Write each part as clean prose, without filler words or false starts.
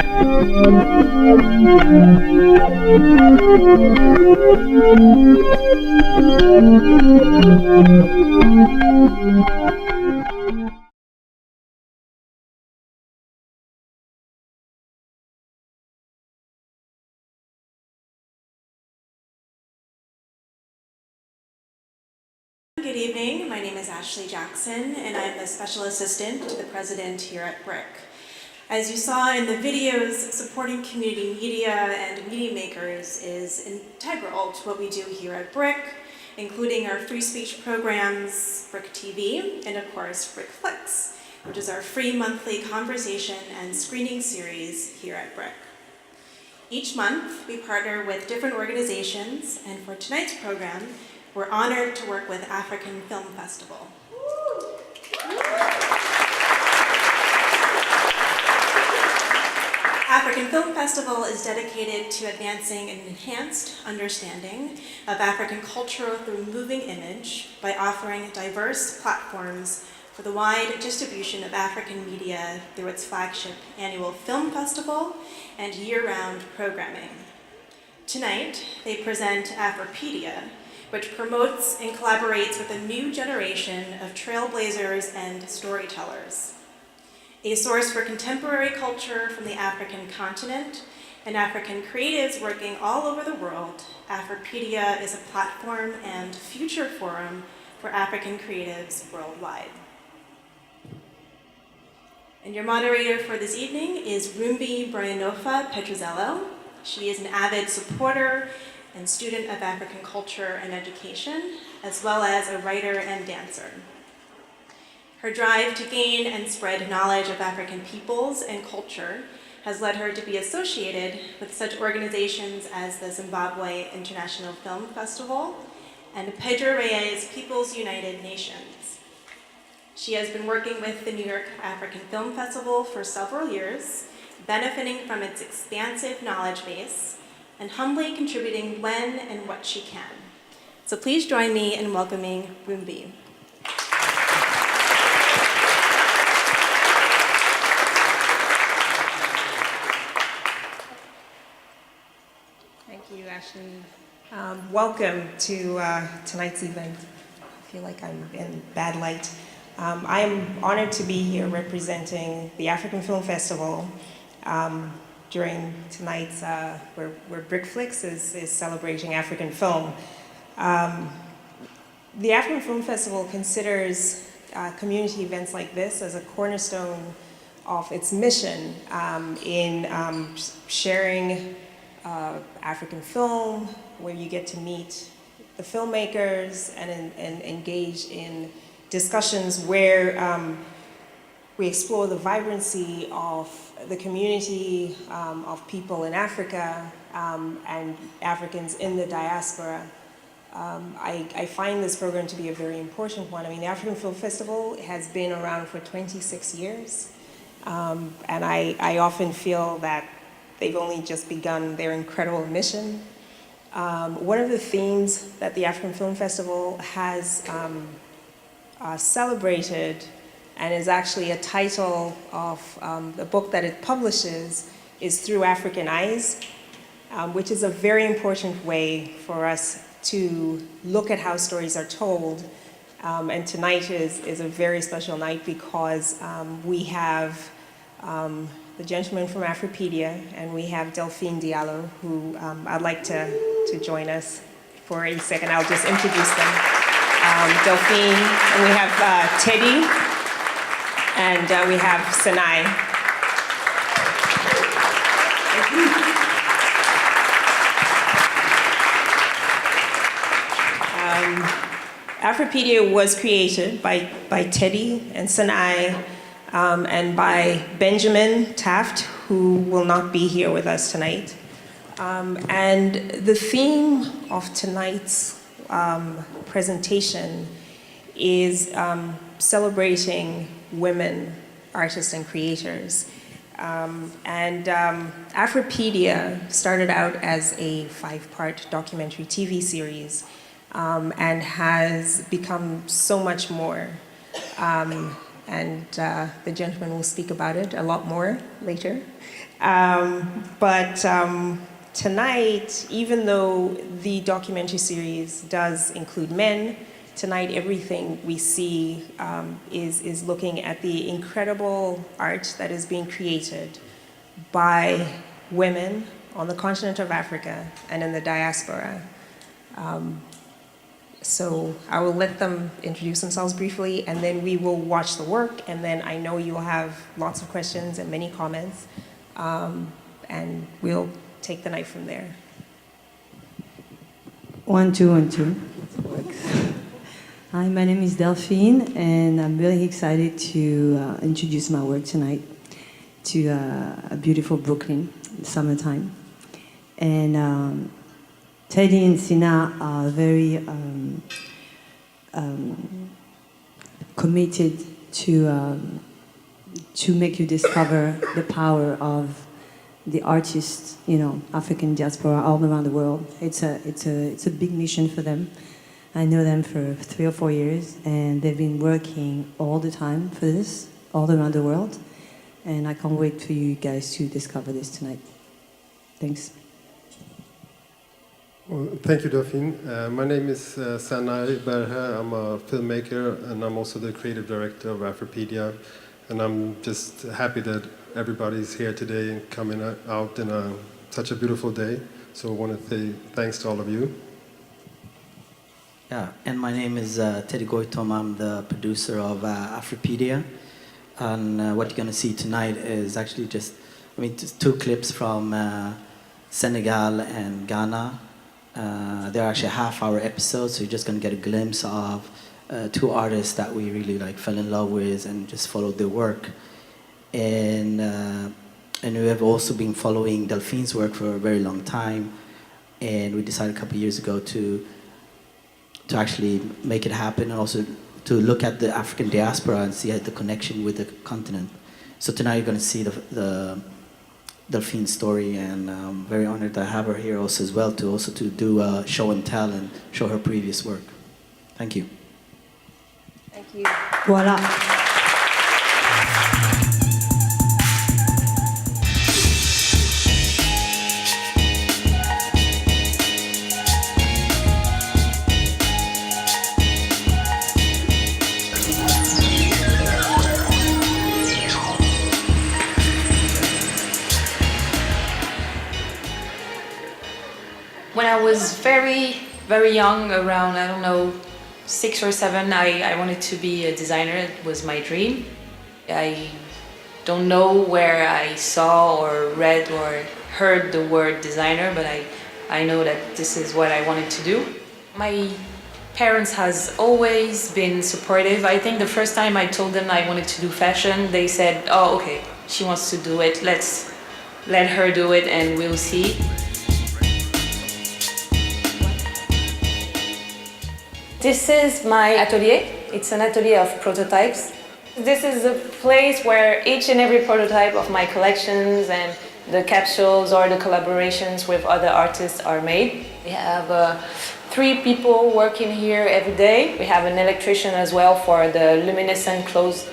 Good evening, my name is Ashley Jackson and I'm the Special Assistant to the President here at BRIC. As you saw in the videos, supporting community media and media makers is integral to what we do here at BRIC, including our free speech programs, BRIC TV, and of course BRIC FLIX, which is our free monthly conversation and screening series here at BRIC. Each month, we partner with different organizations, and for tonight's program, we're honored to work with African Film Festival. African Film Festival is dedicated to advancing an enhanced understanding of African culture through moving image by offering diverse platforms for the wide distribution of African media through its flagship annual film festival and year-round programming. Tonight, they present Afripedia, which promotes and collaborates with a new generation of trailblazers and storytellers. A source for contemporary culture from the African continent and African creatives working all over the world, Afripedia is a platform and future forum for African creatives worldwide. And your moderator for this evening is Rumbi Brianofa Petrozello. She is an avid supporter and student of African culture and education, as well as a writer and dancer. Her drive to gain and spread knowledge of African peoples and culture has led her to be associated with such organizations as the Zimbabwe International Film Festival and Pedro Reyes People's United Nations. She has been working with the New York African Film Festival for several years, benefiting from its expansive knowledge base and humbly contributing when and what she can. So please join me in welcoming Rumbi. Thank you, Ashley. Welcome to tonight's event. I feel like I'm in bad light. I am honored to be here representing the African Film Festival during tonight's, where BRIC FLIX is celebrating African film. The African Film Festival considers community events like this as a cornerstone of its mission in sharing African film, where you get to meet the filmmakers and engage in discussions where we explore the vibrancy of the community of people in Africa and Africans in the diaspora. I find this program to be a very important one. I mean, the African Film Festival has been around for 26 years, and I often feel that they've only just begun their incredible mission. One of the themes that the African Film Festival has celebrated, and is actually a title of the book that it publishes, is Through African Eyes, which is a very important way for us to look at how stories are told. And tonight is a very special night because we have the gentleman from Afripedia, and we have Delphine Diallo, who I'd like to join us for a second. I'll just introduce them. Delphine, and we have Teddy, and we have Sanai. Afripedia was created by Teddy and Sanai and by Benjamin Taft, who will not be here with us tonight. And the theme of tonight's presentation is celebrating women, artists and creators. Afripedia started out as a 5-part documentary TV series and has become so much more. and the gentleman will speak about it a lot more later. But tonight, even though the documentary series does include men, tonight everything we see is looking at the incredible art that is being created by women on the continent of Africa and in the diaspora. So I will let them introduce themselves briefly, and then we will watch the work, and then I know you'll have lots of questions and many comments, and we'll take the night from there. 1, 2, 1, 2. Hi, my name is Delphine, and I'm really excited to introduce my work tonight to a beautiful Brooklyn, summertime. And Teddy and Sina are very committed to make you discover the power of the artists, you know, African diaspora all around the world. It's a big mission for them. I know them for 3 or 4 years, and they've been working all the time for this, all around the world. And I can't wait for you guys to discover this tonight. Thanks. Well, thank you, Dauphine. My name is Sanai Berhe. I'm a filmmaker, and I'm also the creative director of Afripedia. And I'm just happy that everybody's here today and coming out in such a beautiful day. So I want to say thanks to all of you. Yeah, and my name is Teddy Goitom. I'm the producer of Afripedia. And what you're going to see tonight is actually just 2 clips from Senegal and Ghana. They're actually half-hour episodes, so you're just going to get a glimpse of 2 artists that we really fell in love with and just followed their work. And we have also been following Delphine's work for a very long time, and we decided a couple of years ago to actually make it happen, and also to look at the African diaspora and see the connection with the continent. So tonight you're going to see the Delphine story, and I'm very honored to have her here also as well to do a show and tell and show her previous work. Thank you. Thank you. Voila. When I was very, very young, around, I don't know, 6 or 7, I wanted to be a designer. It was my dream. I don't know where I saw or read or heard the word designer, but I know that this is what I wanted to do. My parents has always been supportive. I think the first time I told them I wanted to do fashion, they said, oh, okay, she wants to do it. Let's let her do it and we'll see. This is my atelier. It's an atelier of prototypes. This is a place where each and every prototype of my collections and the capsules or the collaborations with other artists are made. We have 3 people working here every day. We have an electrician as well for the luminescent clothes.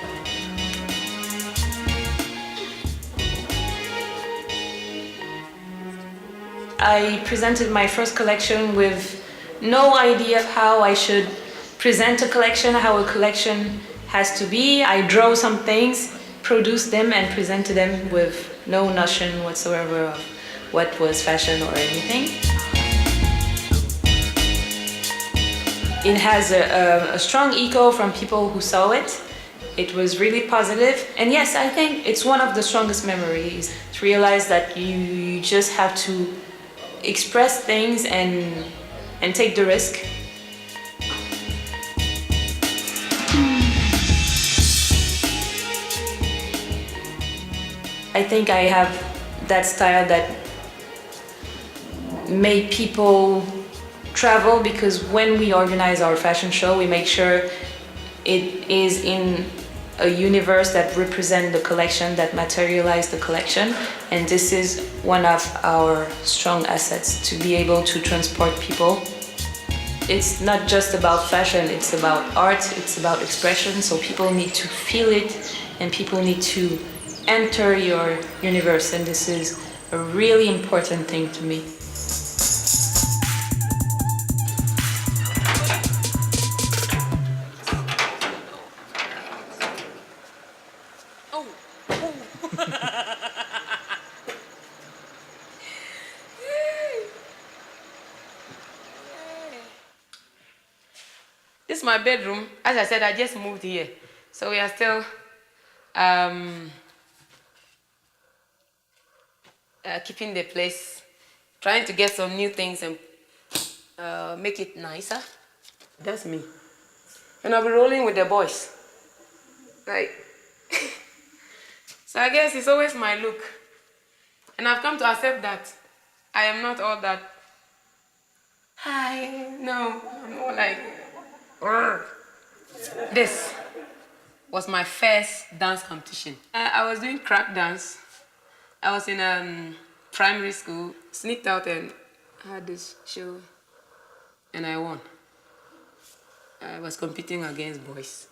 I presented my first collection with no idea of how I should present a collection, how a collection has to be. I draw some things, produced them and presented them with no notion whatsoever of what was fashion or anything. It has a strong echo from people who saw it. It was really positive. And yes, I think it's one of the strongest memories to realize that you just have to express things and take the risk. I think I have that style that made people travel, because when we organize our fashion show, we make sure it is in a universe that represents the collection, that materialize the collection. And this is one of our strong assets, to be able to transport people. it's not just about fashion, it's about art, it's about expression, so people need to feel it and people need to enter your universe, and this is a really important thing to me. This is my bedroom. As I said, I just moved here. So we are still keeping the place, trying to get some new things and make it nicer. That's me. And I'll be rolling with the boys. Like, so I guess it's always my look. And I've come to accept that I am not all that. Hi, no, I'm more like. This was my first dance competition. I was doing crack dance. I was in primary school, sneaked out and had this show, and I won. I was competing against boys.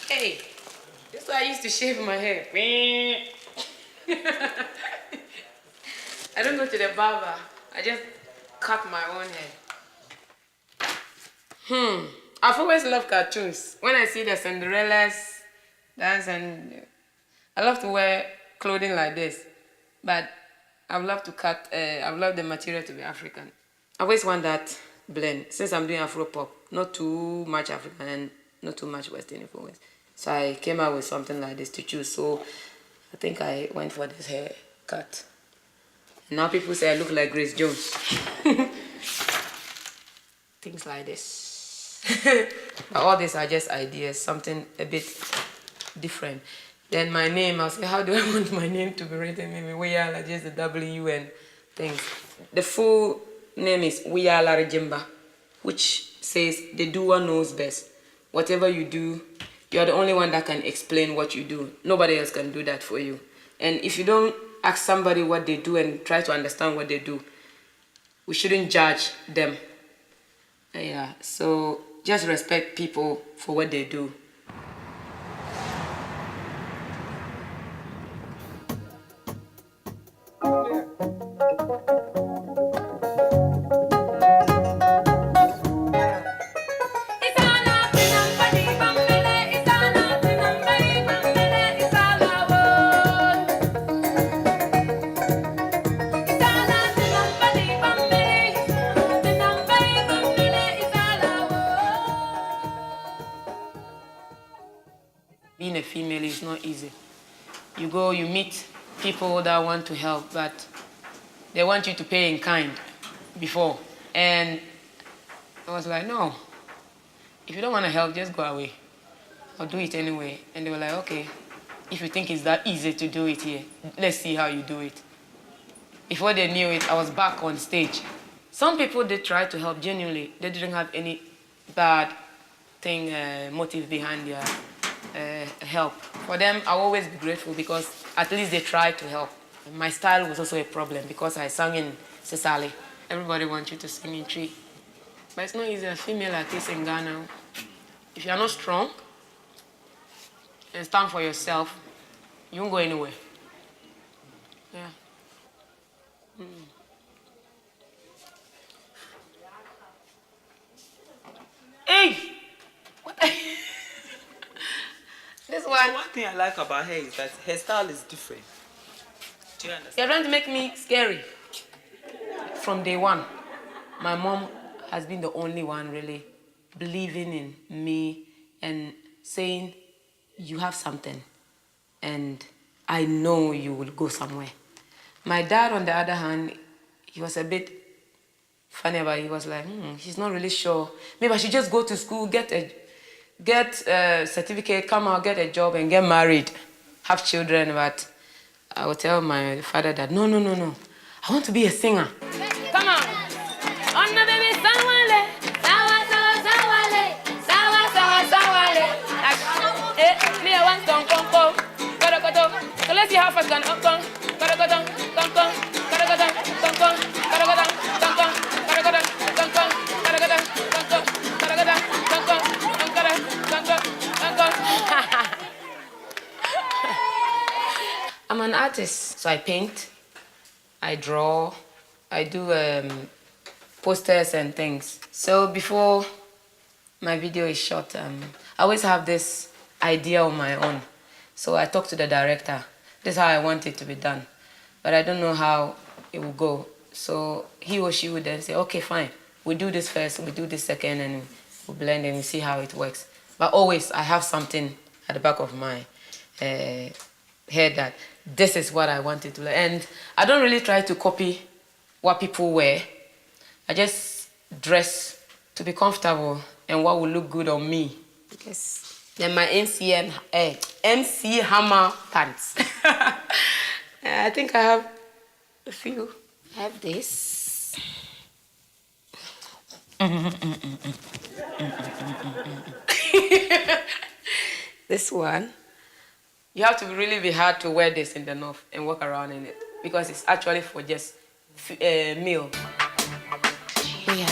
Hey, this is why I used to shave my hair. I don't go to the barber. I just cut my own hair. I've always loved cartoons. When I see the Cinderellas dance, and I love to wear clothing like this, but I would love to cut. I would love the material to be African. I always want that blend. Since I'm doing Afro pop, not too much African and not too much Western influence. So I came out with something like this to choose. So I think I went for this haircut. And now people say I look like Grace Jones. Things like this. But all these are just ideas, something a bit different. Then my name, I'll say, how do I want my name to be written? Maybe Wiyala, just the W and things. The full name is Wiyala Rejimba, which says the doer knows best. Whatever you do, you're the only one that can explain what you do. Nobody else can do that for you. And if you don't ask somebody what they do and try to understand what they do, we shouldn't judge them. Yeah, so just respect people for what they do. Being a female is not easy. You go, you meet people that want to help, but they want you to pay in kind before. And I was like, no, if you don't want to help, just go away. I'll do it anyway. And they were like, okay, if you think it's that easy to do it here, let's see how you do it. Before they knew it, I was back on stage. Some people did try to help genuinely. They didn't have any bad thing, motive behind their help. For them, I'll always be grateful because at least they tried to help. My style was also a problem because I sang in Sesali. Everybody wants you to sing in Tree. But it's not easy, a female artist in Ghana. If you're not strong and stand for yourself, you won't go anywhere. Yeah. Hey! What? This one. One thing I like about her is that her style is different. Do you understand? You're trying to make me scary. From day one, my mom has been the only one really believing in me and saying, you have something and I know you will go somewhere. My dad, on the other hand, he was a bit funny about it. He was like, he's not really sure. Maybe I should just go to school, get a certificate, come out, get a job, and get married, have children. But I would tell my father that, no. I want to be a singer. Come on. So let's see how fast can I'm an artist, so I paint, I draw, I do posters and things. So before my video is shot, I always have this idea of my own. So I talk to the director. This is how I want it to be done. But I don't know how it will go. So he or she would then say, okay, fine. We do this first, we do this second, and we blend and we see how it works. But always I have something at the back of my head that this is what I wanted to learn. And I don't really try to copy what people wear. I just dress to be comfortable and what will look good on me. Because then my MC Hammer pants. I think I have a few. I have this. This one. You have to really be hard to wear this in the north and walk around in it because it's actually for just meal. Yeah.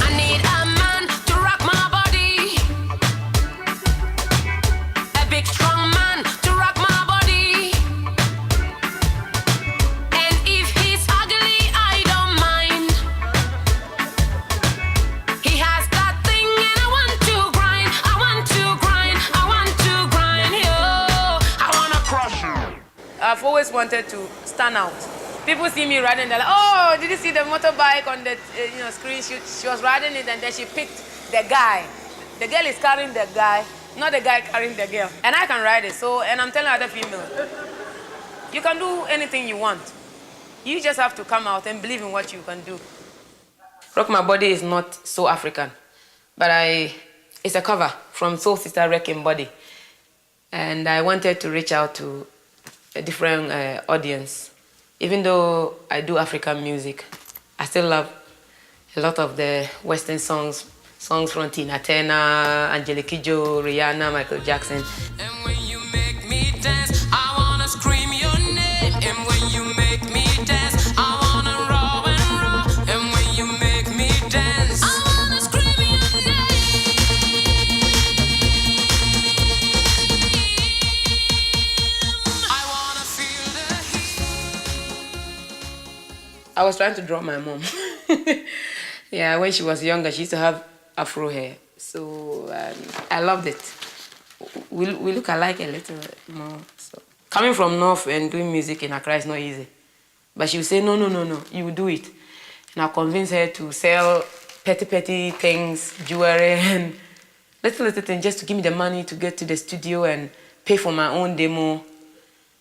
I need a man to rock my body. A big strong man to rock my body. And if he's ugly, I don't mind. He has that thing and I want to grind. I want to grind. I want to grind. Yo, I want to crush you. I've always wanted to stand out. People see me riding, they're like, oh, did you see the motorbike on the screen? She was riding it and then she picked the guy. The girl is carrying the guy, not the guy carrying the girl. And I can ride it, so, and I'm telling other females, you can do anything you want. You just have to come out and believe in what you can do. Rock My Body is not so African, but it's a cover from Soul Sister Wrecking Body. And I wanted to reach out to a different audience. Even though I do African music, I still love a lot of the Western songs from Tina Turner, Angelique Kidjo, Rihanna, Michael Jackson. And when you make me dance, I wanna scream your name. And when you make me dance, I wanna roll and roll. And when you make me dance, I wanna scream your name. I wanna feel the heat. I was trying to draw my mom. Yeah, when she was younger, she used to have afro hair. So I loved it. We look alike a little more. So coming from North and doing music in Accra is not easy. But she would say, no, you will do it. And I convinced her to sell petty things, jewelry, and little things just to give me the money to get to the studio and pay for my own demo.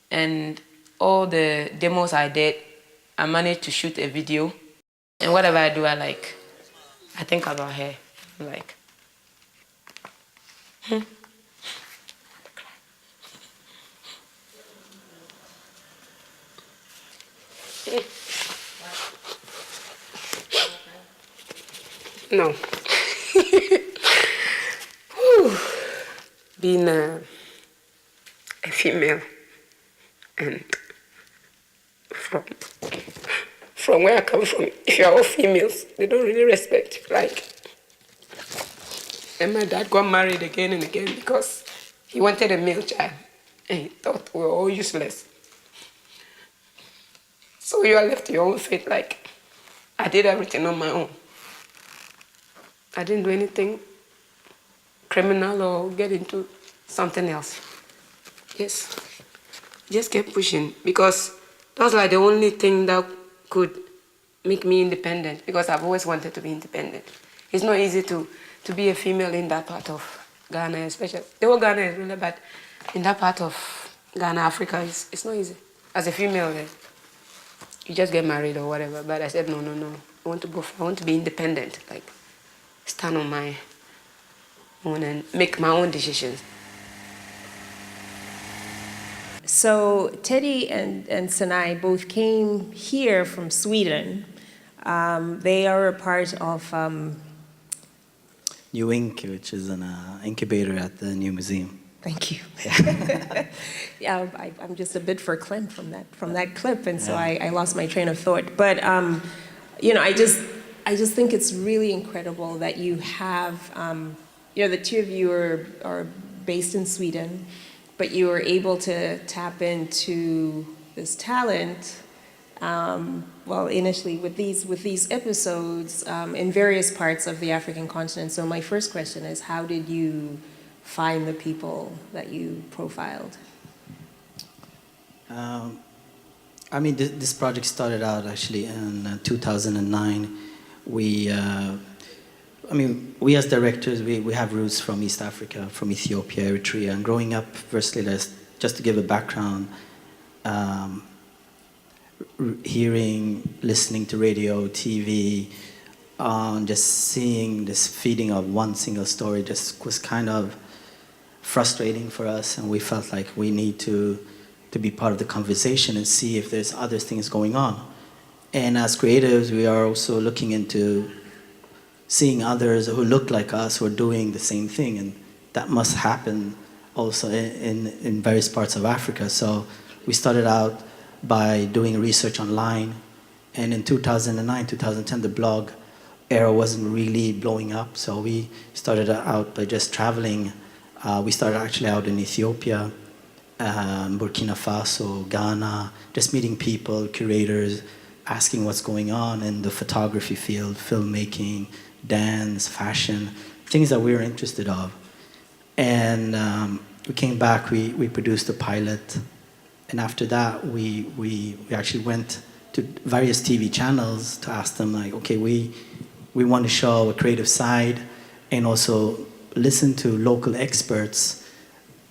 And all the demos I did, I managed to shoot a video. And whatever I do, I think about her. Like, no. Being a female and from where I come from, if you're all females, they don't really respect you. Like, and my dad got married again and again because he wanted a male child and he thought we were all useless. So you are left to your own fate. Like, I did everything on my own. I didn't do anything criminal or get into something else. Yes, just kept pushing because that was like the only thing that could make me independent because I've always wanted to be independent. It's not easy to be a female in that part of Ghana, especially. The whole Ghana is really bad. In that part of Ghana, Africa, it's not easy. As a female, you just get married or whatever. But I said, no. I want to be independent, like stand on my own and make my own decisions. So Teddy and Sanai both came here from Sweden. They are a part of New Ink, which is an incubator at the new museum. Thank you. Yeah, I'm just a bit verklempt from that clip, and so I lost my train of thought. But you know, I just think it's really incredible that you have, you know, the two of you are based in Sweden, but you were able to tap into this talent, well, initially with these episodes in various parts of the African continent. So my first question is, how did you find the people that you profiled? I mean, this project started out actually in 2009. We as directors, we have roots from East Africa, from Ethiopia, Eritrea, and growing up, firstly, just to give a background, listening to radio, TV, just seeing this feeding of one single story just was kind of frustrating for us, and we felt like we need to be part of the conversation and see if there's other things going on. And as creatives, we are also looking into seeing others who look like us who are doing the same thing, and that must happen also in various parts of Africa. So we started out by doing research online, and in 2009, 2010, the blog era wasn't really blowing up, so we started out by just traveling. We started actually out in Ethiopia, Burkina Faso, Ghana, just meeting people, curators, asking what's going on in the photography field, filmmaking, dance, fashion, things that we were interested of. And we came back, we produced a pilot, and after that we actually went to various TV channels to ask them, like, okay, we want to show a creative side and also listen to local experts,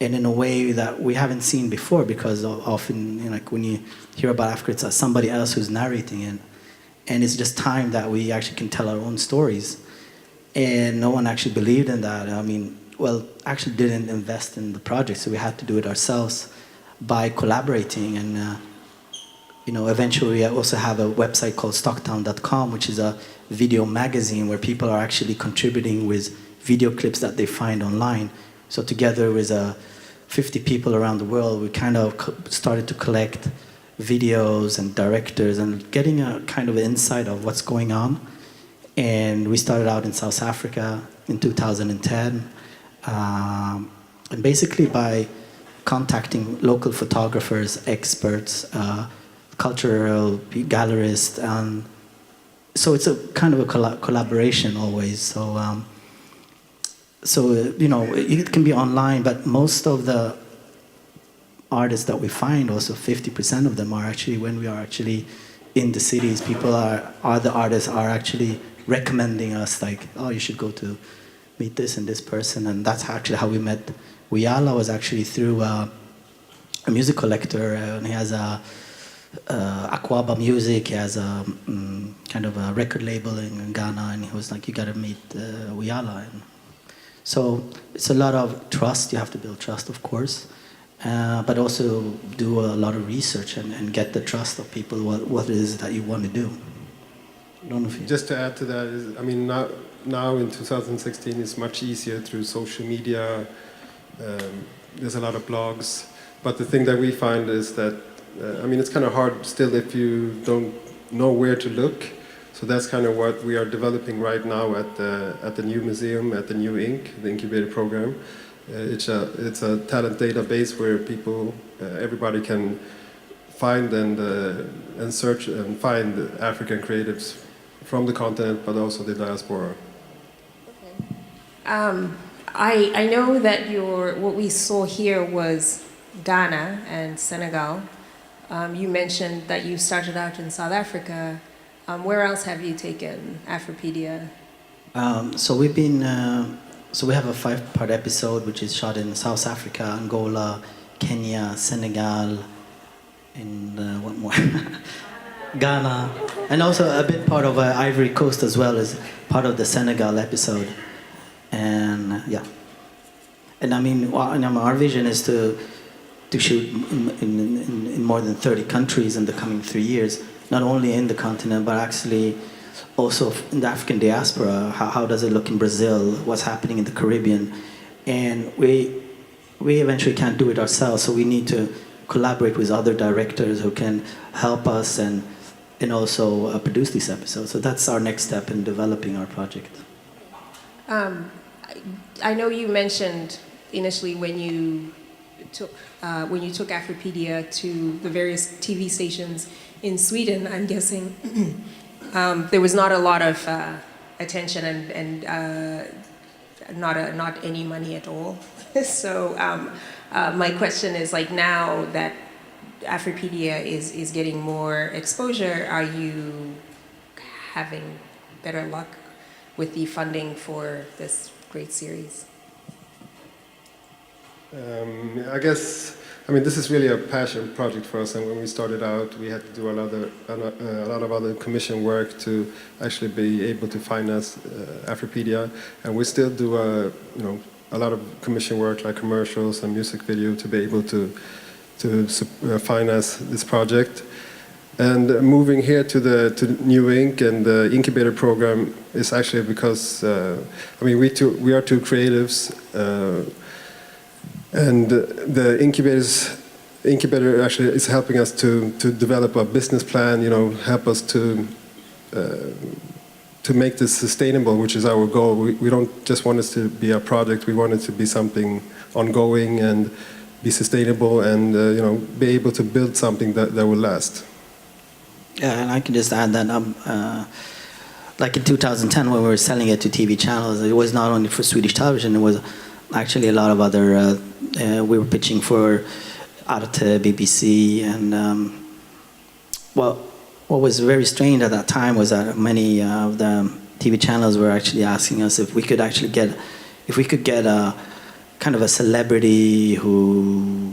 and in a way that we haven't seen before, because often, like when you hear about Africa, it's somebody else who's narrating it. And it's just time that we actually can tell our own stories. And no one actually believed in that. Actually didn't invest in the project, so we had to do it ourselves by collaborating. And eventually we also have a website called stocktown.com, which is a video magazine where people are actually contributing with video clips that they find online. So together with 50 people around the world, we kind of started to collect videos and directors and getting a kind of insight of what's going on. And we started out in South Africa in 2010. And basically by contacting local photographers, experts, cultural gallerists, and so it's a kind of a collaboration always. So it can be online, but most of the artists that we find, also 50% of them are actually, when we are actually in the cities, the artists are actually recommending us, like, oh, you should go to meet this and this person. And that's actually how we met. Uyala was actually through a music collector, and he has Aquaba Music. He has a kind of a record label in Ghana, and he was like, you gotta meet Uyala. And so it's a lot of trust. You have to build trust, of course, but also do a lot of research and get the trust of people, what it is that you want to do. I don't know if you... Just to add to that, now in 2016, it's much easier through social media. There's a lot of blogs. But the thing that we find is that, it's kind of hard still if you don't know where to look. So that's kind of what we are developing right now at the new museum, at the new Inc., the incubator program. It's a talent database where everybody can find and search and find African creatives from the continent, but also the diaspora. Okay. I know that what we saw here was Ghana and Senegal. You mentioned that you started out in South Africa. Where else have you taken Afripedia? So we have a 5-part episode which is shot in South Africa, Angola, Kenya, Senegal, and what more? Ghana, and also a bit part of Ivory Coast as well as part of the Senegal episode. And and our vision is to shoot in more than 30 countries in the coming 3 years. Not only in the continent, but actually also in the African diaspora. How does it look in Brazil? What's happening in the Caribbean? And we eventually can't do it ourselves, so we need to collaborate with other directors who can help us and also produce these episodes. So that's our next step in developing our project. I know you mentioned initially when you took Afripedia to the various TV stations in Sweden, I'm guessing there was not a lot of attention and not any money at all. So my question is, like, now that Afripedia is getting more exposure, are you having better luck with the funding for this great series? I guess, I mean, this is really a passion project for us, and when we started out, we had to do a lot of other commission work to actually be able to finance Afripedia, and we still do a lot of commission work, like commercials and music video, to be able to finance this project. And moving here to New Ink and the incubator program is actually because I mean, we are two creatives. And the incubator actually is helping us to develop a business plan, help us to make this sustainable, which is our goal. We don't just want it to be a project, we want it to be something ongoing and be sustainable and be able to build something that will last. Yeah, and I can just add that like in 2010 when we were selling it to TV channels, it was not only for Swedish television, it was actually a lot of other, we were pitching for Arte, BBC, and well, what was very strange at that time was that many of the TV channels were actually asking us if we could actually get a kind of a celebrity who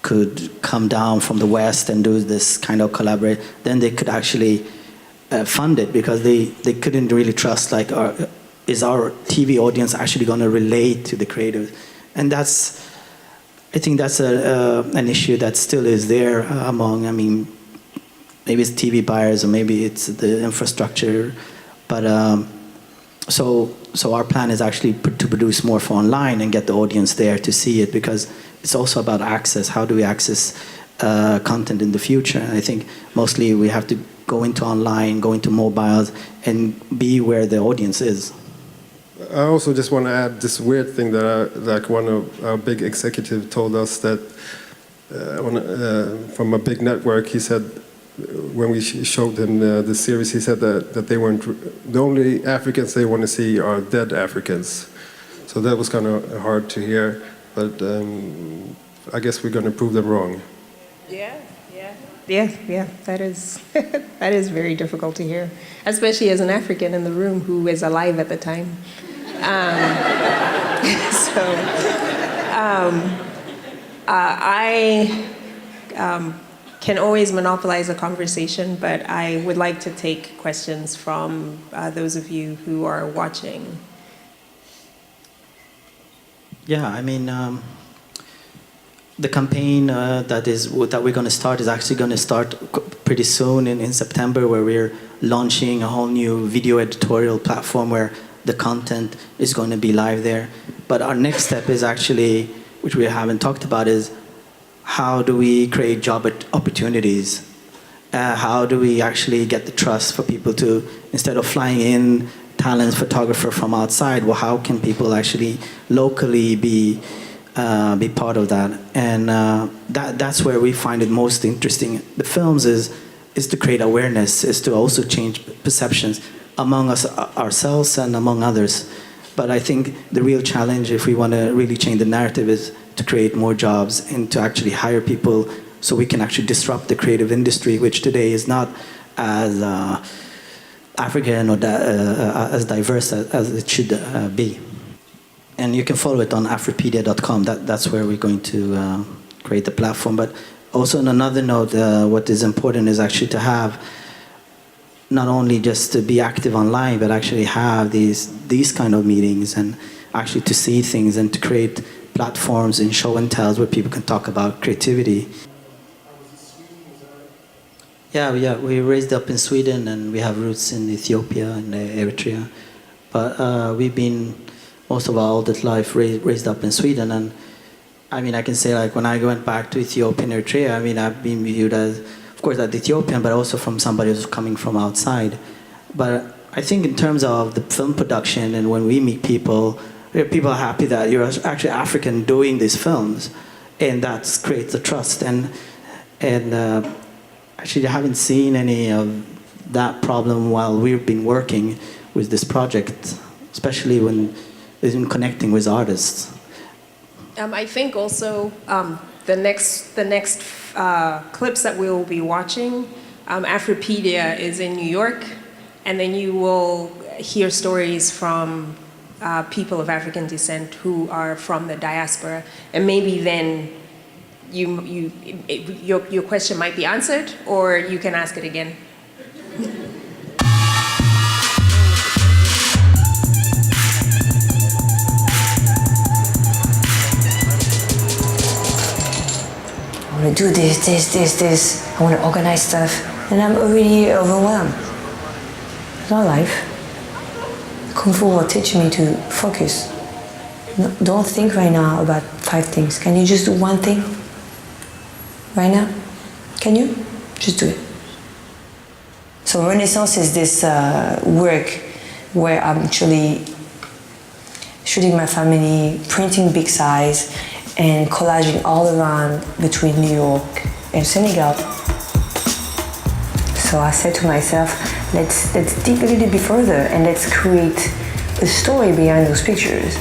could come down from the West and do this kind of collaborate, then they could actually fund it, because they couldn't really trust, like, is our TV audience actually going to relate to the creative? And I think that's an issue that still is there among, I mean, maybe it's TV buyers or maybe it's the infrastructure, but so our plan is actually to produce more for online and get the audience there to see it, because it's also about access. How do we access content in the future? And I think mostly we have to go into online, go into mobiles, and be where the audience is. I also just want to add this weird thing that like one of our big executives told us, that from a big network, he said, when we showed him the series, he said that they weren't, the only Africans they want to see are dead Africans. So that was kind of hard to hear, but I guess we're going to prove them wrong. Yeah, that is that is very difficult to hear, especially as an African in the room who is alive at the time. I can always monopolize a conversation, but I would like to take questions from those of you who are watching. Yeah, I mean, the campaign that we're going to start is actually going to start pretty soon in September, where we're launching a whole new video editorial platform where the content is going to be live there. But our next step is actually, which we haven't talked about, is how do we create job opportunities? How do we actually get the trust for people to, instead of flying in talent photographer from outside, well, how can people actually locally be part of that? And that's where we find it most interesting. The films is to create awareness, is to also change perceptions among us, ourselves and among others. But I think the real challenge, if we want to really change the narrative, is to create more jobs and to actually hire people so we can actually disrupt the creative industry, which today is not as African or as diverse as it should be. And you can follow it on afripedia.com. That's where we're going to create the platform. But also on another note, what is important is actually to have not only just to be active online, but actually have these kind of meetings and actually to see things and to create platforms and show and tells where people can talk about creativity. Yeah, we raised up in Sweden and we have roots in Ethiopia and Eritrea. But we've been most of our adult life raised up in Sweden. And I mean, I can say, like, when I went back to Ethiopia and Eritrea, I mean, I've been viewed as, of course, as Ethiopian, but also from somebody who's coming from outside. But I think in terms of the film production and when we meet people, people are happy that you're actually African doing these films, and that creates a trust. And actually, I haven't seen any of that problem while we've been working with this project, especially when in connecting with artists. I think also the next clips that we will be watching, Afripedia is in New York, and then you will hear stories from people of African descent who are from the diaspora, and maybe then your question might be answered, or you can ask it again. I want to do this. I want to organize stuff, and I'm already overwhelmed. It's not life. Kung Fu will teach me to focus. No, don't think right now about 5 things. Can you just do one thing? Right now? Can you? Just do it. So Renaissance is this work where I'm actually shooting my family, printing big size, and collaging all around between New York and Senegal. So I said to myself, let's dig a little bit further and let's create a story behind those pictures.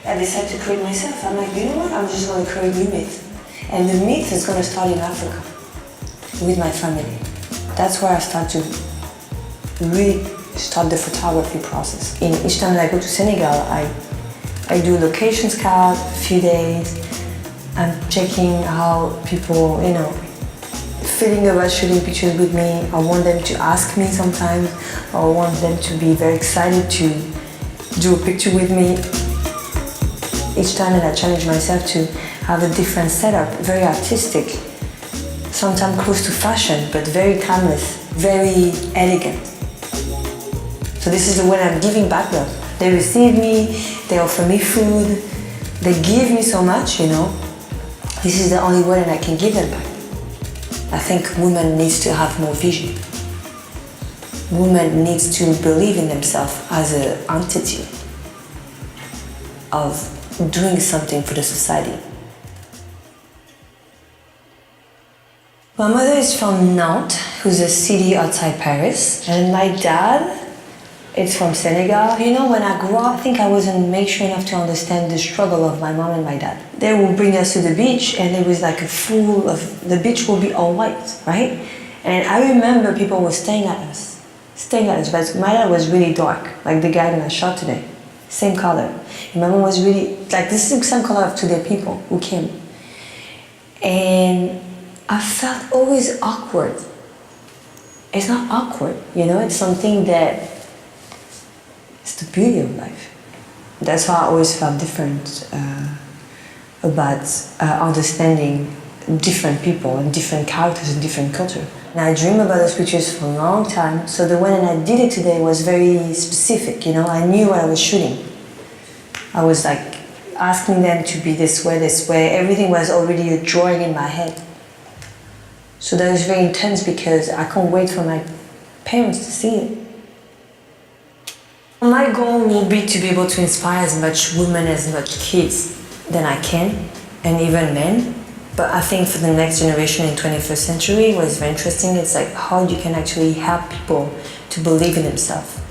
I decided to create myself. I'm like, you know what? I'm just going to create a new myth. And the myth is going to start in Africa with my family. That's where I start to really start the photography process. And each time that I go to Senegal, I do location scout, a few days. I'm checking how people, feeling about shooting pictures with me. I want them to ask me sometimes. I want them to be very excited to do a picture with me. Each time that I challenge myself to have a different setup, very artistic, sometimes close to fashion, but very timeless, very elegant. So this is the way I'm giving back love. They receive me, they offer me food, they give me so much, This is the only way that I can give them back. I think women needs to have more vision. Women needs to believe in themselves as an entity of doing something for the society. My mother is from Nantes, who's a city outside Paris, and my dad is from Senegal. When I grew up, I think I wasn't mature enough to understand the struggle of my mom and my dad. They would bring us to the beach, and it was like the beach would be all white, right? And I remember people were staring at us, but my dad was really dark, like the guy that I shot today, same color. And my mom was really, this is the same color to the people who came. And I felt always awkward. It's not awkward, it's something that it's the beauty of life. That's why I always felt different about understanding different people and different characters and different culture. And I dreamed about those pictures for a long time, so the way that I did it today was very specific, I knew what I was shooting. I was asking them to be this way, everything was already a drawing in my head. So that was very intense because I can't wait for my parents to see it. My goal will be to be able to inspire as much women, as much kids than I can, and even men. But I think for the next generation in 21st century, what is very interesting is how you can actually help people to believe in themselves.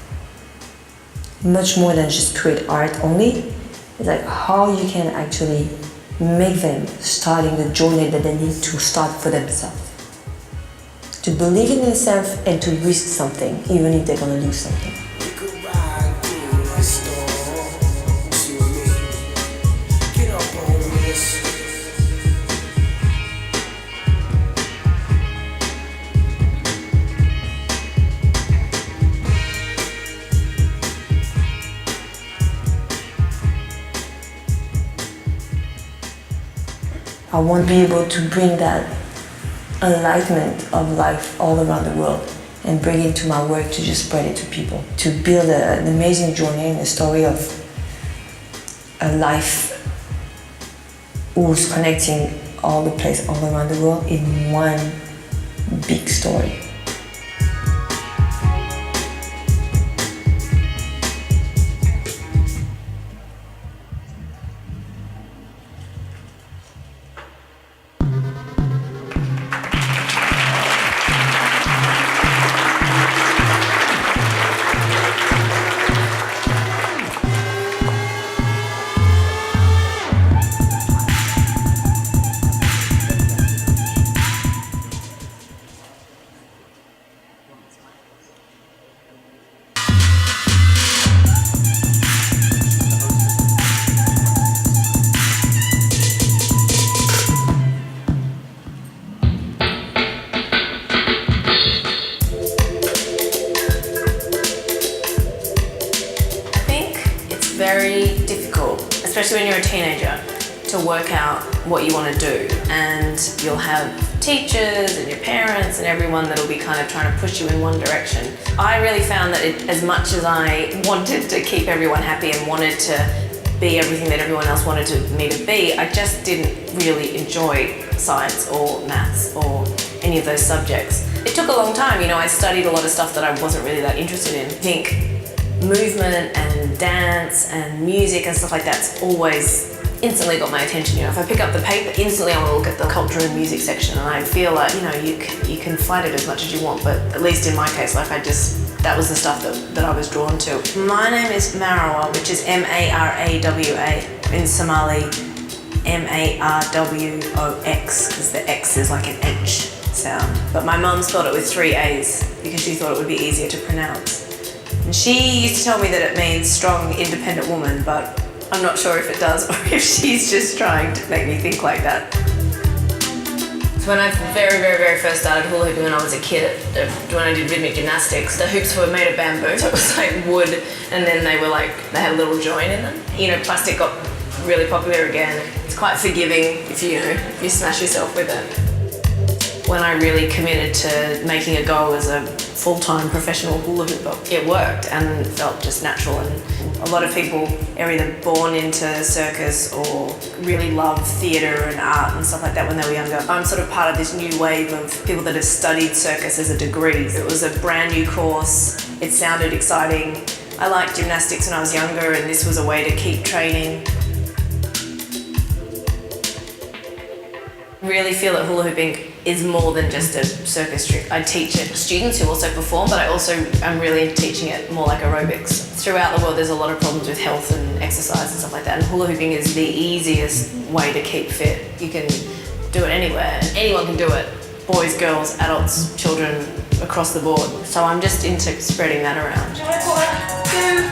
Much more than just create art only. It's how you can actually make them starting the journey that they need to start for themselves. To believe in themselves and to risk something, even if they're going to lose something. I want to be able to bring that enlightenment of life all around the world and bring it to my work to just spread it to people. To build an amazing journey and a story of a life who's connecting all the places all around the world in one big story. teenager to work out what you want to do, and you'll have teachers and your parents and everyone that'll be kind of trying to push you in one direction. I really found that as much as I wanted to keep everyone happy and wanted to be everything that everyone else wanted me to be, I just didn't really enjoy science or maths or any of those subjects. It took a long time, I studied a lot of stuff that I wasn't really that interested in. I think movement and dance and music and stuff like that's always instantly got my attention. If I pick up the paper, instantly I want to look at the culture and music section, and I feel like, you can fight it as much as you want, but at least in my case, that was the stuff that I was drawn to. My name is Marwa, which is M-A-R-A-W-A. In Somali, M-A-R-W-O-X, because the X is like an H sound. But my mum spelled it with 3 A's because she thought it would be easier to pronounce. And she used to tell me that it means strong, independent woman, but I'm not sure if it does or if she's just trying to make me think like that. So when I very, very, very first started hula hooping when I was a kid, when I did rhythmic gymnastics, the hoops were made of bamboo, so it was like wood, and then they had a little joint in them. Plastic got really popular again. It's quite forgiving if you smash yourself with it. When I really committed to making a go as a full-time professional hula hooper, it worked and felt just natural. And a lot of people are either born into circus or really love theatre and art and stuff like that when they were younger. I'm sort of part of this new wave of people that have studied circus as a degree. It was a brand new course. It sounded exciting. I liked gymnastics when I was younger, and this was a way to keep training. I really feel that hula hooping is more than just a circus trick. I teach it to students who also perform, but I also am really teaching it more like aerobics. Throughout the world, there's a lot of problems with health and exercise and stuff like that, and hula hooping is the easiest way to keep fit. You can do it anywhere. Anyone can do it. Boys, girls, adults, children, across the board. So I'm just into spreading that around. 1, 2,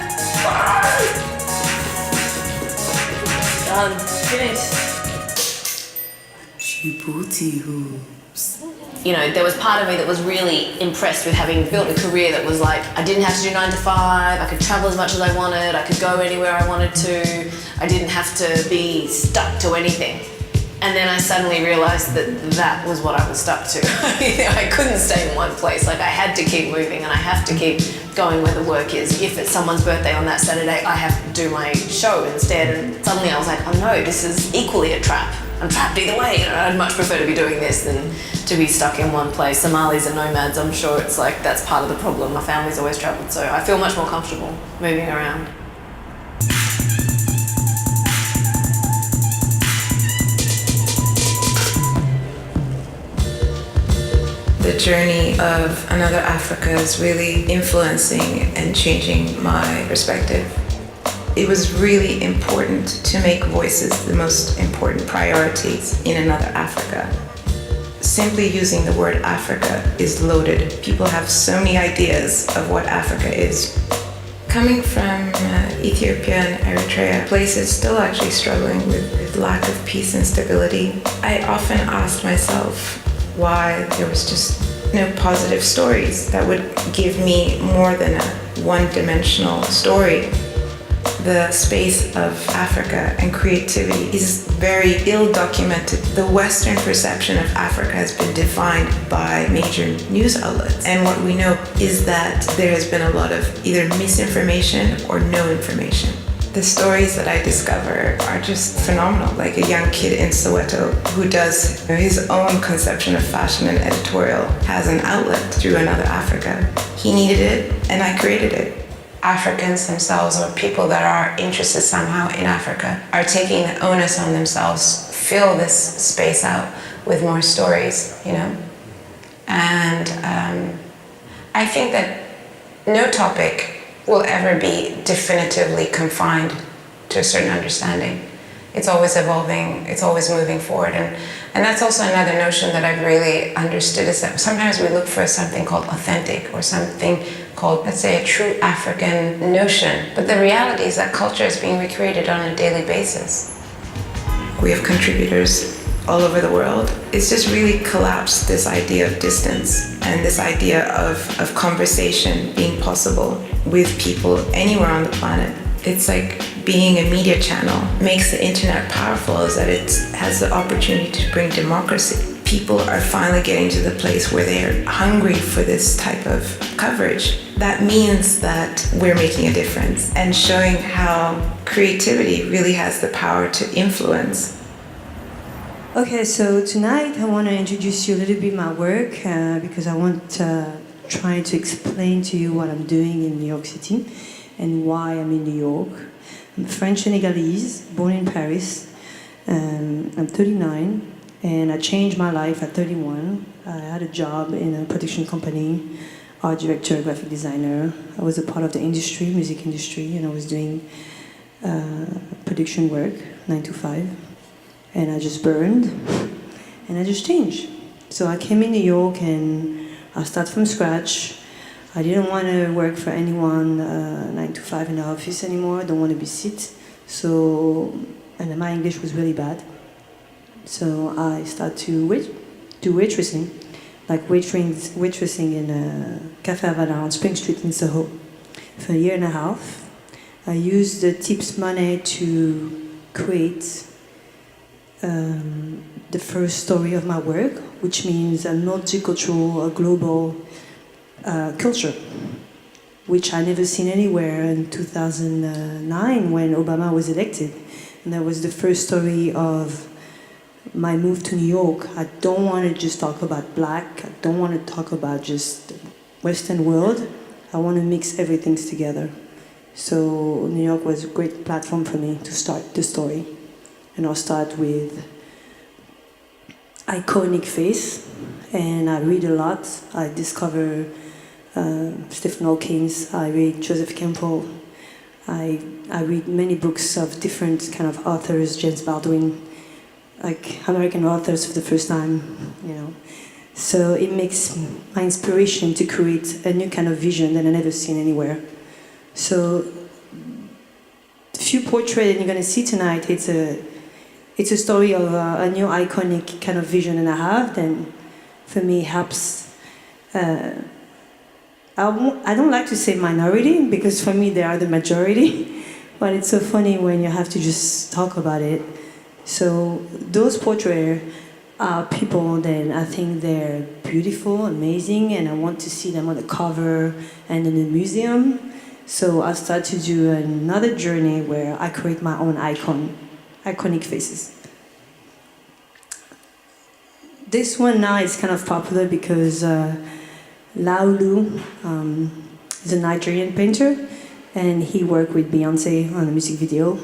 3. Done. Finished. There was part of me that was really impressed with having built a career that was like, I didn't have to do 9 to 5, I could travel as much as I wanted, I could go anywhere I wanted to, I didn't have to be stuck to anything. And then I suddenly realized that was what I was stuck to. I couldn't stay in one place. Like, I had to keep moving and I have to keep going where the work is. If it's someone's birthday on that Saturday, I have to do my show instead. And suddenly I was like, oh no, this is equally a trap. I'm trapped either way. I'd much prefer to be doing this than to be stuck in one place. Somalis are nomads. I'm sure it's like that's part of the problem. My family's always traveled, so I feel much more comfortable moving around. The journey of Another Africa is really influencing and changing my perspective. It was really important to make voices the most important priorities in Another Africa. Simply using the word Africa is loaded. People have so many ideas of what Africa is. Coming from Ethiopia and Eritrea, places still actually struggling with lack of peace and stability, I often asked myself why there was just no positive stories that would give me more than a one-dimensional story. The space of Africa and creativity is very ill-documented. The Western perception of Africa has been defined by major news outlets. And what we know is that there has been a lot of either misinformation or no information. The stories that I discover are just phenomenal. Like a young kid in Soweto who does his own conception of fashion and editorial has an outlet through Another Africa. He needed it, and I created it. Africans themselves, or people that are interested somehow in Africa, are taking the onus on themselves, fill this space out with more stories, And I think that no topic will ever be definitively confined to a certain understanding. It's always evolving, it's always moving forward. And that's also another notion that I've really understood, is that sometimes we look for something called authentic or something called, let's say, a true African notion. But the reality is that culture is being recreated on a daily basis. We have contributors all over the world. It's just really collapsed this idea of distance and this idea of conversation being possible with people anywhere on the planet. It's like being a media channel makes the internet powerful is that it has the opportunity to bring democracy. People are finally getting to the place where they're hungry for this type of coverage. That means that we're making a difference and showing how creativity really has the power to influence. Okay, so tonight I want to introduce you a little bit my work because I want to try to explain to you what I'm doing in New York City and why I'm in New York. I'm French Senegalese, born in Paris. I'm 39 and I changed my life at 31. I had a job in a production company, art director, graphic designer. I was a part of the industry, music industry, and I was doing production work, 9 to 5. And I just burned, and I just changed. So I came in New York and I started from scratch. I didn't want to work for anyone 9 to 5 in the office anymore. I don't want to be sit. So, and my English was really bad. So I started to do waitressing, like waitressing in a Café Havana on Spring Street in Soho for a year and a half. I used the tips money to create the first story of my work, which means a multicultural, a global culture, which I never seen anywhere in 2009 when Obama was elected. And that was the first story of my move to New York. I don't want to just talk about black, I don't want to talk about just Western world, I want to mix everything together. So New York was a great platform for me to start the story. And I'll start with iconic face, and I read a lot. I discover Stephen Hawkins, I read Joseph Campbell, I read many books of different kind of authors, James Baldwin, like American authors for the first time, you know. So it makes my inspiration to create a new kind of vision that I've never seen anywhere. So the few portraits that you're going to see tonight, it's a story of a new iconic kind of vision that I have. Then for me helps. I don't like to say minority because for me they are the majority, but it's so funny when you have to just talk about it. So those portraits are people that I think they're beautiful, amazing, and I want to see them on the cover and in the museum. So I start to do another journey where I create my own iconic faces. This one now is kind of popular because Laulu is a Nigerian painter, and he worked with Beyonce on a music video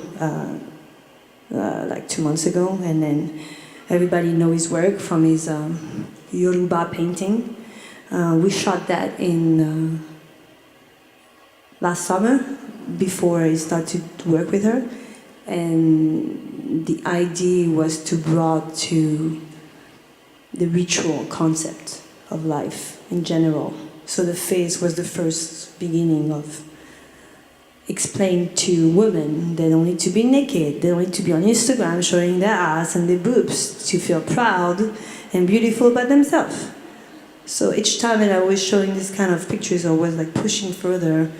like 2 months ago, and then everybody knows his work from his Yoruba painting. We shot that in last summer before I started to work with her, and the idea was to bring to the ritual concept of life in general. So the face was the first beginning of explain to women they don't need to be naked, they don't need to be on Instagram showing their ass and their boobs to feel proud and beautiful about themselves. So each time that I was showing this kind of pictures, I was like pushing further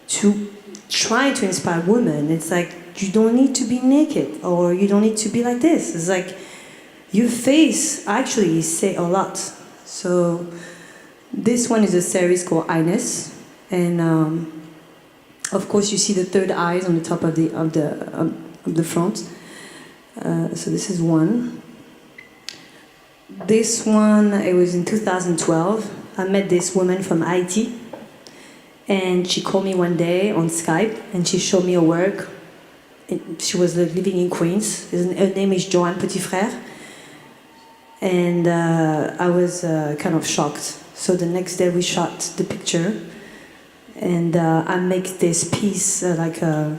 to try to inspire women. It's like, you don't need to be naked, or you don't need to be like this. It's like, your face actually say a lot. So this one is a series called Ines, and of course you see the third eyes on the top of the front. So this is one. This one, it was in 2012. I met this woman from Haiti, and she called me one day on Skype, and she showed me her work. She was living in Queens. Her name is Joanne Petitfrère. And I was kind of shocked. So the next day we shot the picture, and I make this piece like a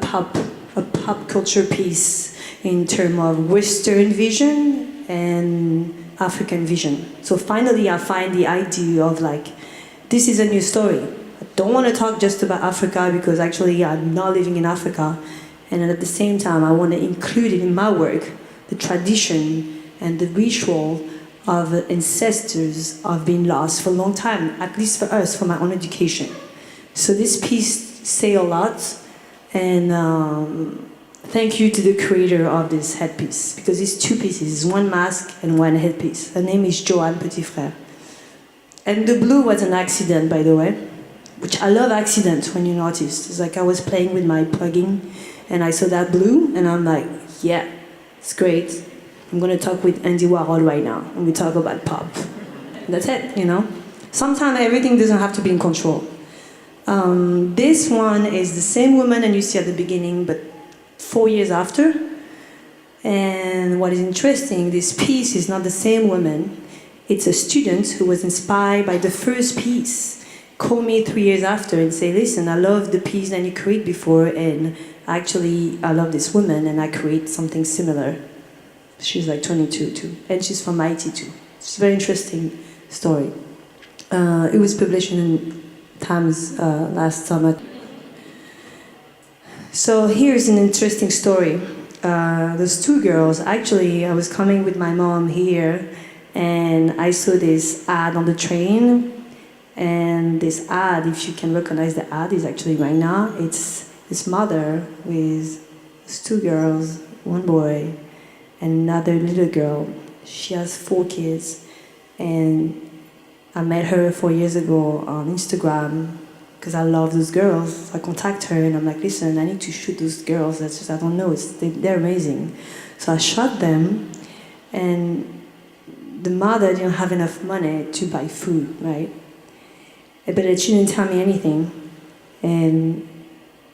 pop culture piece in terms of Western vision and African vision. So finally I find the idea of like, this is a new story. I don't want to talk just about Africa because actually I'm not living in Africa, and at the same time I want to include it in my work, the tradition and the ritual of ancestors have been lost for a long time, at least for us, for my own education. So this piece say a lot, And thank you to the creator of this headpiece, because it's two pieces, one mask and one headpiece. Her name is Joanne Petitfrère. And the blue was an accident, by the way, which I love accidents when you're an artist. It's like I was playing with my plugin and I saw that blue and I'm like, yeah, it's great. I'm gonna talk with Andy Warhol right now and we talk about pop. And that's it, you know? Sometimes everything doesn't have to be in control. This one is the same woman that you see at the beginning, but 4 years after. And what is interesting, this piece is not the same woman. It's a student who was inspired by the first piece. Call me 3 years after and say, listen, I love the piece that you created before, and actually I love this woman and I create something similar. She's like 22 too, and she's from Haiti too. It's a very interesting story. It was published in Times last summer. So here's an interesting story. Those two girls, actually I was coming with my mom here and I saw this ad on the train, and this ad, if you can recognize the ad, is actually right now, it's this mother with these two girls, one boy and another little girl. She has 4 kids, and I met her 4 years ago on Instagram because I love those girls. I contact her and I'm like, listen, I need to shoot those girls. That's just, I don't know, they're amazing. So I shot them, and the mother didn't have enough money to buy food, right? But she didn't tell me anything. And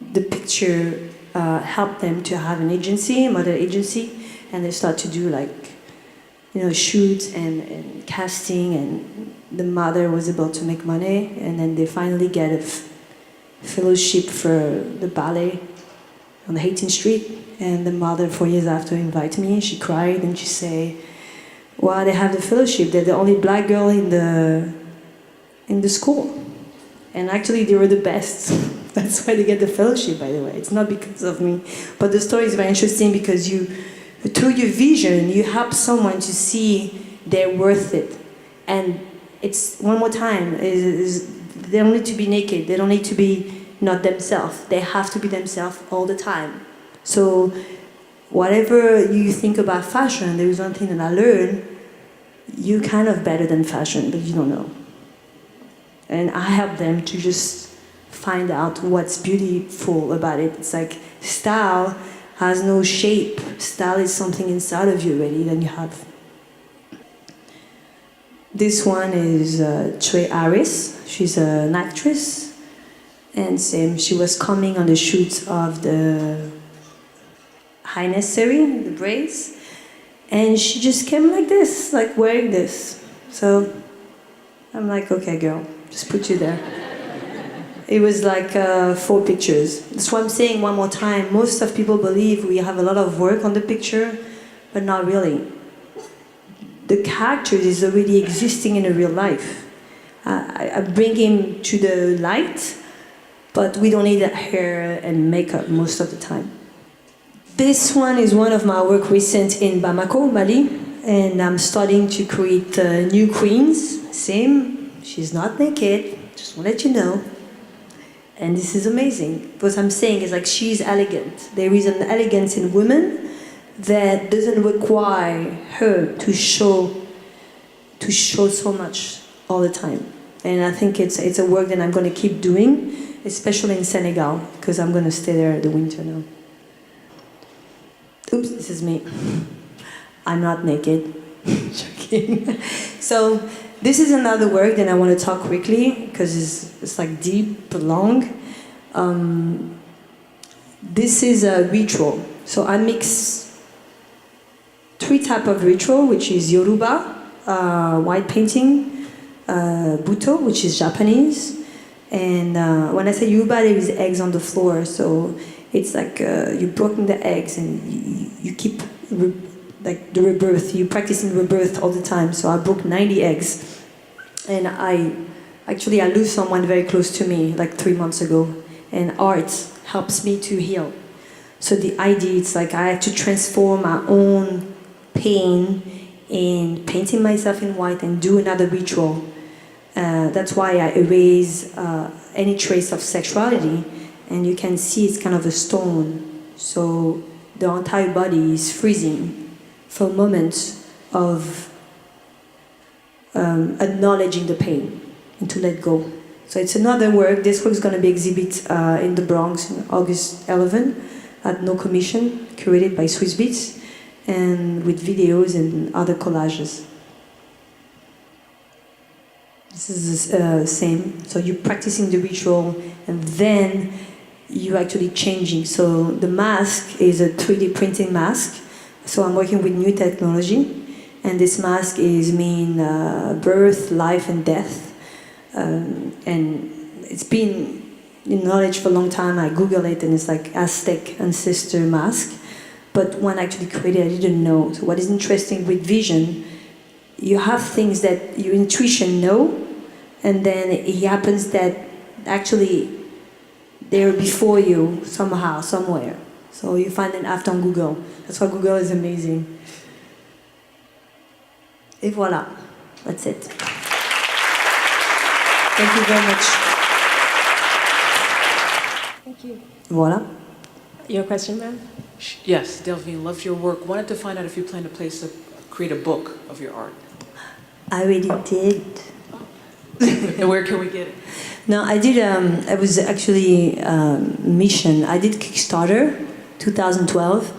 the picture helped them to have an agency, a model agency, and they start to do like, you know, shoots and casting, and the mother was able to make money, and then they finally get a fellowship for the ballet on the 18th Street, and the mother 4 years after invited me, she cried and she said, well, they have the fellowship, they're the only black girl in the school. And actually they were the best. That's why they get the fellowship, by the way. It's not because of me. But the story is very interesting because through your vision, you help someone to see they're worth it. And it's, one more time, they don't need to be naked. They don't need to be not themselves. They have to be themselves all the time. So whatever you think about fashion, there is one thing that I learned, you're kind of better than fashion, but you don't know. And I help them to just find out what's beautiful about it. It's like style has no shape. Style is something inside of you already that you have. This one is Trey Harris. She's an actress. And same, she was coming on the shoot of the Highness series, the braids. And she just came like this, like wearing this. So I'm like, okay, girl, just put you there. It was like 4 pictures. That's what I'm saying one more time. Most of people believe we have a lot of work on the picture, but not really. The character is already existing in a real life. I bring him to the light, but we don't need that hair and makeup most of the time. This one is one of my work recent in Bamako, Mali, and I'm starting to create new queens. Same, she's not naked, just want to let you know. And this is amazing. What I'm saying is like she's elegant. There is an elegance in women that doesn't require her to show so much all the time. And I think it's a work that I'm going to keep doing, especially in Senegal, because I'm going to stay there the winter now. Oops, this is me. I'm not naked. Joking. So this is another work that I want to talk quickly because it's like deep, long. This is a ritual. So I mix 3 types of ritual, which is Yoruba, white painting, Buto, which is Japanese. And when I say Yoruba, there is eggs on the floor. So it's like you're broken the eggs and you keep like the rebirth. You're practicing rebirth all the time. So I broke 90 eggs. And I lose someone very close to me like 3 months ago. And art helps me to heal. So the idea is like I had to transform my own pain in painting myself in white and do another ritual. That's why I erase any trace of sexuality and you can see it's kind of a stone. So the entire body is freezing for moments of acknowledging the pain and to let go. So it's another work. This work is going to be exhibited in the Bronx on August 11 at No Commission, curated by Swiss Beats, and with videos and other collages. This is the same. So you're practicing the ritual, and then you're actually changing. So the mask is a 3D printing mask. So I'm working with new technology, and this mask is birth, life, and death. And it's been in knowledge for a long time. I Google it, and it's like Aztec ancestor mask. But when I actually created it, I didn't know. So what is interesting with vision, you have things that your intuition know, and then it happens that actually they're before you somehow, somewhere. So you find it after on Google. That's why Google is amazing. Et voilà, that's it. Thank you very much. Thank you. Voilà. Your question, ma'am? Yes, Delphine, loved your work. Wanted to find out if you plan to create a book of your art. I already did. And where can we get it? No, I did, I was actually mission. I did Kickstarter, 2012.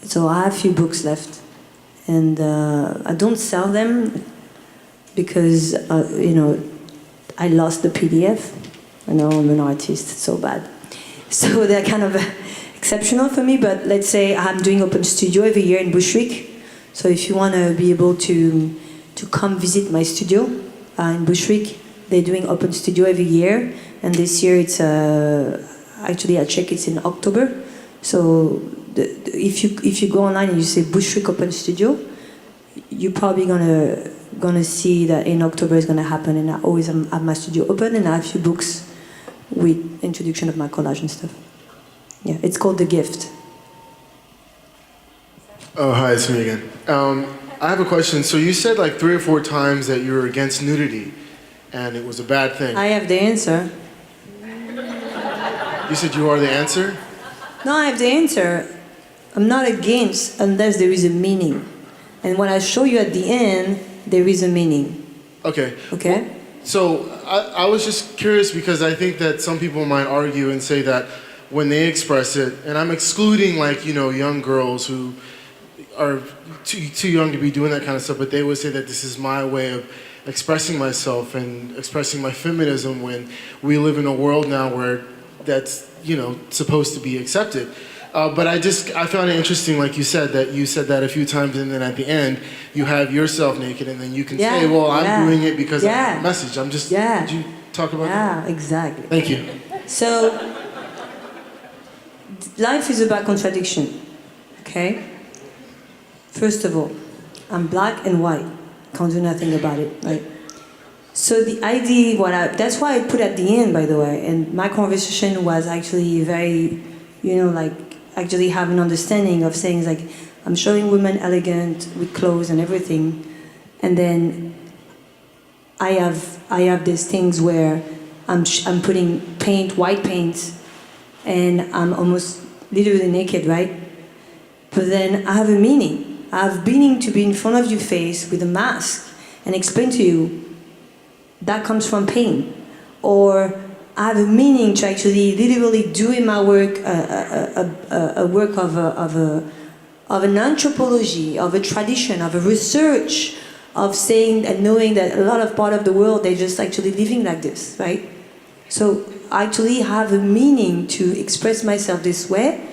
So I have a few books left. And I don't sell them because, I lost the PDF. I know I'm an artist, it's so bad. So they're kind of exceptional for me, but let's say I'm doing Open Studio every year in Bushwick. So if you want to be able to come visit my studio in Bushwick, they're doing Open Studio every year, and this year it's actually I check it's in October. So if you go online and you say Bushwick Open Studio, you're probably gonna see that in October is gonna happen, and I always have my studio open, and I have a few books with introduction of my collage and stuff. Yeah, it's called The Gift. Oh, hi, it's me again. I have a question. So you said like 3 or 4 times that you were against nudity, and it was a bad thing. I have the answer. You said you are the answer? No, I have the answer. I'm not against unless there is a meaning. And when I show you at the end, there is a meaning. Okay. Okay? So I was just curious because I think that some people might argue and say that when they express it, and I'm excluding like, young girls who are too young to be doing that kind of stuff, but they would say that this is my way of expressing myself and expressing my feminism when we live in a world now where that's, supposed to be accepted. But I found it interesting, like you said that a few times, and then at the end, you have yourself naked, and then you can say, well, I'm doing it because of the message. I'm just, Could you talk about that? Yeah, exactly. Thank you. So, life is about contradiction, okay? First of all, I'm black and white. Can't do nothing about it, right? So the idea, that's why I put at the end, by the way, and my conversation was actually very, actually have an understanding of saying like, I'm showing women elegant with clothes and everything, and then I have these things where I'm putting white paint, and I'm almost literally naked, right? But then I have a meaning. I have meaning to be in front of your face with a mask and explain to you that comes from pain, or I have a meaning to actually literally do in my work a work of an anthropology, of a tradition, of a research, of saying and knowing that a lot of part of the world they're just actually living like this, right? So I actually have a meaning to express myself this way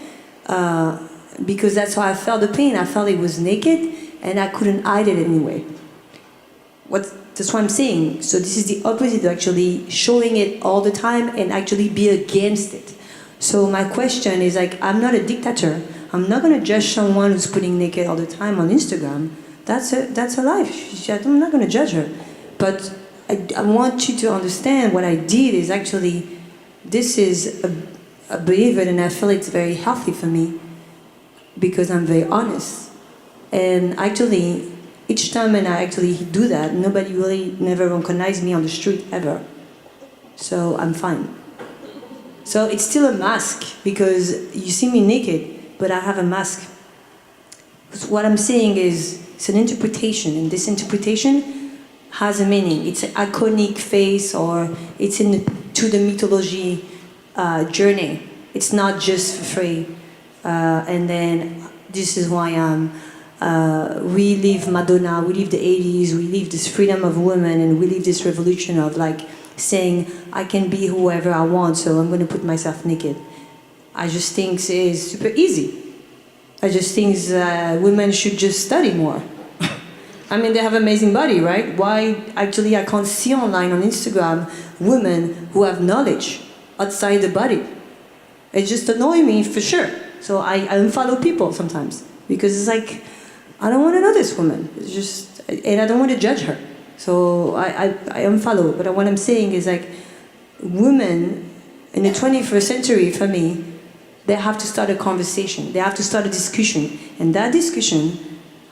because that's how I felt the pain. I felt it was naked and I couldn't hide it anyway. That's what I'm saying. So this is the opposite of actually showing it all the time and actually be against it. So my question is like, I'm not a dictator. I'm not going to judge someone who's putting naked all the time on Instagram. That's her life. I'm not going to judge her. But I want you to understand what I did is actually, this is a believer, and I feel it's very healthy for me because I'm very honest. And actually, each time when I actually do that, nobody really never recognized me on the street ever. So I'm fine. So it's still a mask because you see me naked, but I have a mask. So what I'm saying is it's an interpretation, and this interpretation has a meaning. It's an iconic face, or it's to the mythology journey. It's not just for free. And then this is why we live Madonna, we live the 80s, we live this freedom of women, and we live this revolution of like saying, I can be whoever I want, so I'm going to put myself naked. I just think it's super easy. I just think women should just study more. I mean, they have amazing body, right? Why, actually, I can't see online on Instagram women who have knowledge outside the body. It just annoys me for sure. So I unfollow people sometimes because it's like, I don't want to know this woman. It's just, and I don't want to judge her. So I unfollow. But what I'm saying is like, women in the 21st century, for me, they have to start a conversation. They have to start a discussion. And that discussion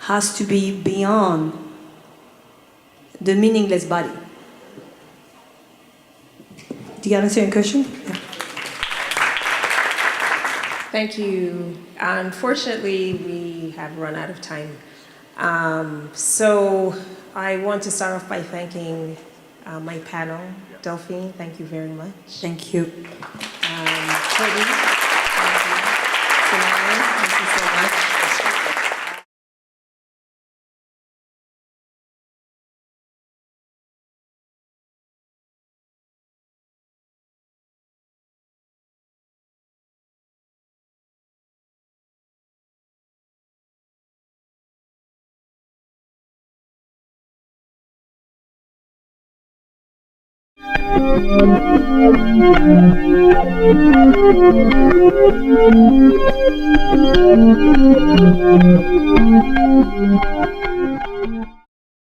has to be beyond the meaningless body. Do you answer your question? Yeah. Thank you. Unfortunately, we have run out of time. So I want to start off by thanking my panel. Delphine, thank you very much. Thank you. Courtney, thank you. Samara, thank you so much. Thank you.